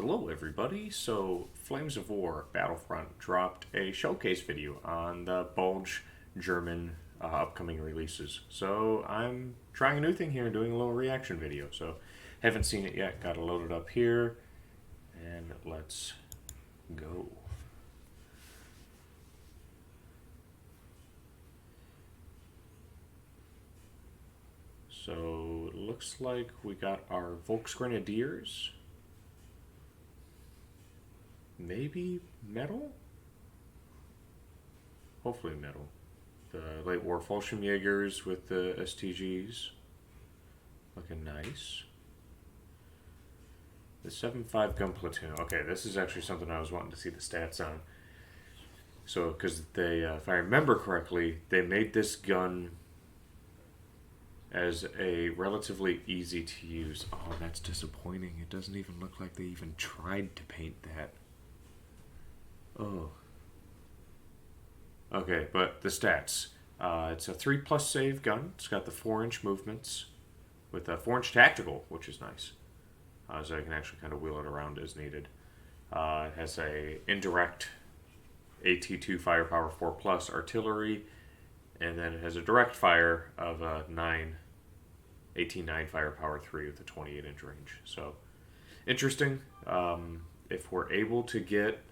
Hello, everybody. So, Flames of War Battlefront dropped a showcase video on the Bulge German upcoming releases. So, I'm trying a new thing here and doing a little reaction video. So, haven't seen it yet. Got to load it up here, and let's go. So, it looks like we got our Volksgrenadiers. Maybe metal? Hopefully metal. The late war Fallschirmjägers with the STGs. Looking nice. The 7.5 gun platoon. Okay, this is actually something I was wanting to see the stats on. So, because they, if I remember correctly, they made this gun as a relatively easy to use. Oh, that's disappointing. It doesn't even look like they even tried to paint that. Oh. Okay, but the stats. It's a 3+ save gun. It's got the 4-inch movements with a 4-inch tactical, which is nice. So I can actually kind of wheel it around as needed. It has a indirect AT2 firepower 4+ artillery, and then it has a direct fire of a 18.9 firepower 3 with a 28-inch range. So, interesting. If we're able to get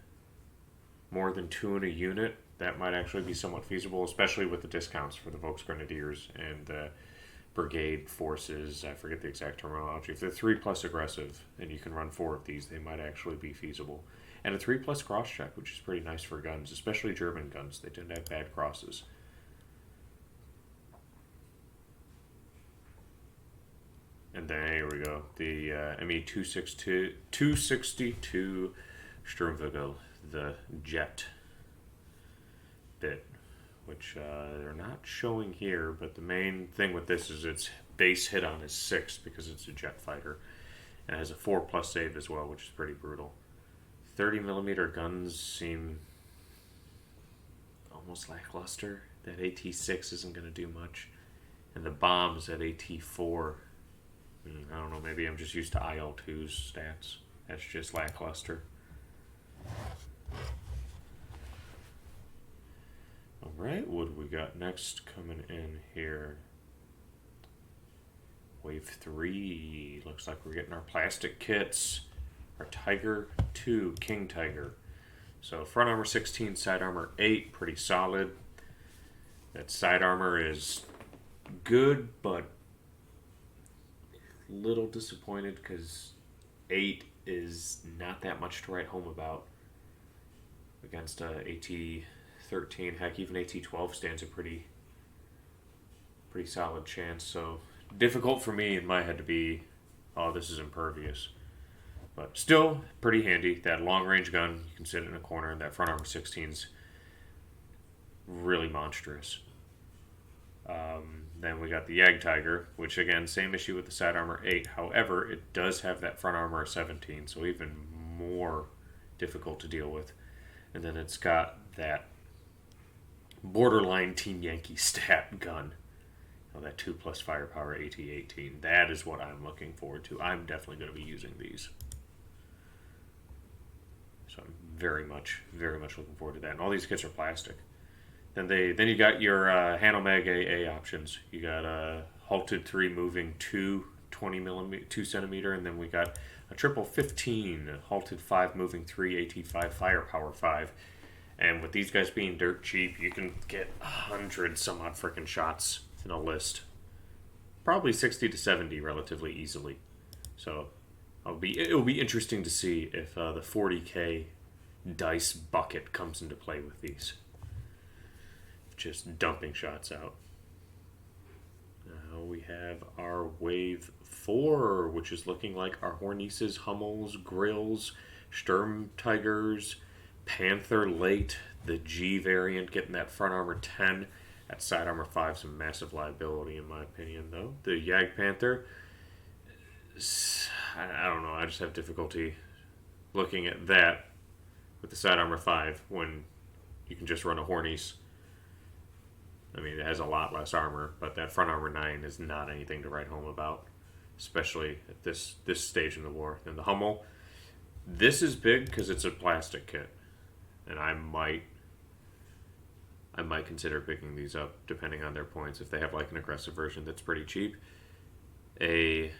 more than 2 in a unit, that might actually be somewhat feasible, especially with the discounts for the Volksgrenadiers and the brigade forces. I forget the exact terminology. If they're 3+ aggressive and you can run 4 of these, they might actually be feasible. And a 3+ cross check, which is pretty nice for guns, especially German guns. They tend to have bad crosses. And then here we go, the ME 262 Sturmtiger, the jet bit, which they're not showing here, but the main thing with this is its base hit on is 6 because it's a jet fighter, and it has a 4+ save as well, which is pretty brutal. 30mm guns seem almost lackluster. That AT6 isn't going to do much, and the bombs at AT4, I don't know, maybe I'm just used to IL2's stats. That's just lackluster. Alright, what do we got next coming in here? Wave 3. Looks like we're getting our plastic kits. Our Tiger 2, King Tiger. So front armor 16, side armor 8, pretty solid. That side armor is good, but a little disappointed because 8 is not that much to write home about against AT-13. Heck, even AT-12 stands a pretty solid chance. So difficult for me in my head to be, oh, this is impervious. But still pretty handy. That long range gun, you can sit in a corner, and that front armor 16's really monstrous. Then we got the Jagdtiger, which again, same issue with the side armor 8. However, it does have that front armor 17, so even more difficult to deal with. And then it's got that borderline Team Yankee stat gun. That 2+ firepower AT-18. That is what I'm looking forward to. I'm definitely going to be using these. So I'm very much looking forward to that. And all these kits are plastic. Then you got your Hanomag AA options. You got halted 3 moving 2 centimeter, and then we got a triple 15 halted 5 moving 3 AT5 firepower 5. And with these guys being dirt cheap, you can get 100 some odd freaking shots in a list. Probably 60 to 70 relatively easily. So it'll be interesting to see if the 40k dice bucket comes into play with these. Just dumping shots out. Now we have our Wave 4, which is looking like our Hornises, Hummels, Grills, Sturmtigers, Panther late, the G variant getting that front armor 10. That side armor 5 is a massive liability in my opinion, though. The Jagdpanther, I don't know, I just have difficulty looking at that with the side armor 5 when you can just run a Hornies. I mean, it has a lot less armor, but that front armor 9 is not anything to write home about, especially at this stage in the war. And the Hummel, This is big because it's a plastic kit, and I might consider picking these up depending on their points. If they have like an aggressive version that's pretty cheap, a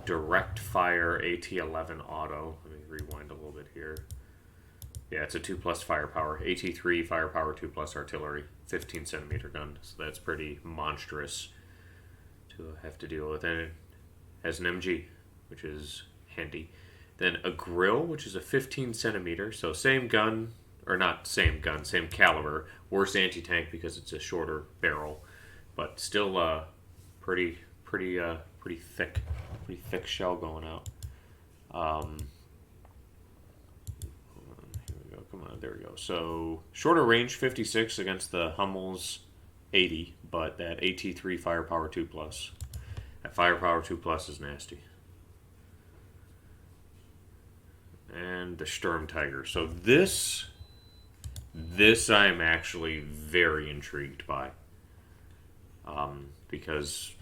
direct fire AT-11 auto. Let me rewind a little bit here. Yeah, it's a 2+ firepower. AT-3 firepower, 2+ artillery, 15 centimeter gun. So that's pretty monstrous to have to deal with. And it has an MG, which is handy. Then a grill, which is a 15 centimeter. So same gun, or not same gun, same caliber. Worse anti-tank because it's a shorter barrel, but still pretty thick shell going out. Here we go. Come on, there we go. So shorter range 56 against the Hummel's 80, but that AT-3 firepower 2+. That firepower 2+ is nasty. And the Sturmtiger. So this I'm actually very intrigued by, because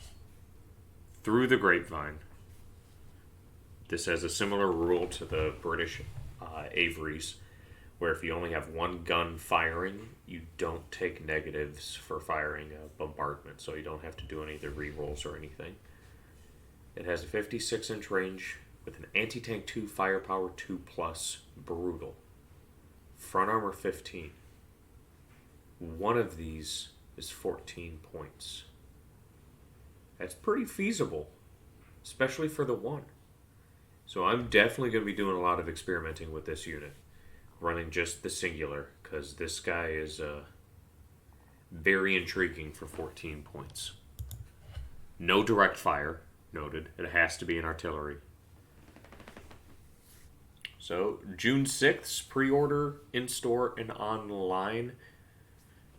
through the grapevine, this has a similar rule to the British Averys, where if you only have one gun firing, you don't take negatives for firing a bombardment, so you don't have to do any of the rerolls or anything. It has a 56-inch range with an anti-tank 2 firepower 2+, brutal. Front armor 15. One of these is 14 points. That's pretty feasible, especially for the one. So I'm definitely going to be doing a lot of experimenting with this unit, running just the singular, because this guy is very intriguing for 14 points. No direct fire, noted. It has to be an artillery. So June 6th, pre-order in-store and online.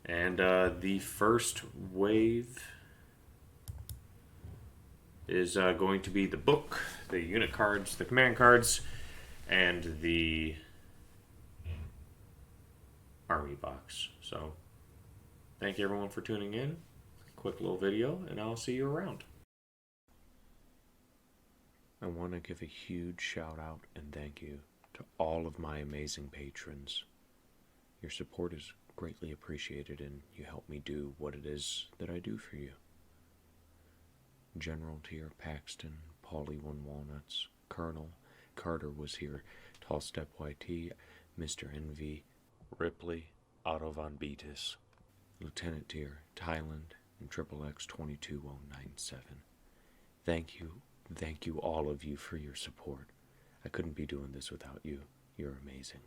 And the first wave is going to be the book, the unit cards, the command cards, and the army box. So thank you everyone for tuning in. Quick little video, and I'll see you around. I want to give a huge shout out and thank you to all of my amazing patrons. Your support is greatly appreciated, and you help me do what it is that I do for you. General Tier Paxton, Paulie One Walnuts, Colonel Carter was here, Tall Step YT, Mr. NV, Ripley, Otto Von Beatus, Lieutenant Tier, Thailand, and Triple X 22097. Thank you all of you for your support. I couldn't be doing this without you. You're amazing.